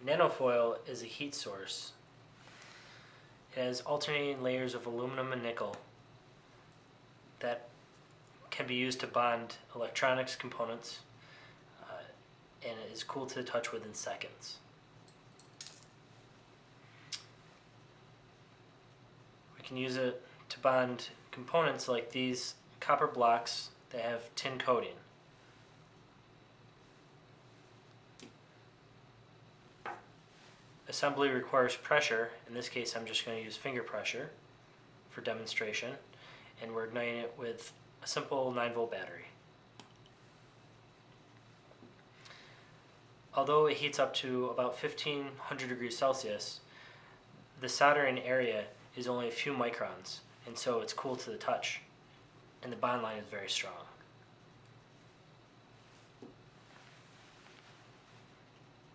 NanoFoil is a heat source. It has alternating layers of aluminum and nickel that can be used to bond electronics components, and it is cool to the touch within seconds. We can use it to bond components like these copper blocks that have tin coating. Assembly requires pressure. In this case, I'm just going to use finger pressure for demonstration, and we're igniting it with a simple 9-volt battery. Although it heats up to about 1500 degrees Celsius, the soldering area is only a few microns, and so it's cool to the touch, and the bond line is very strong.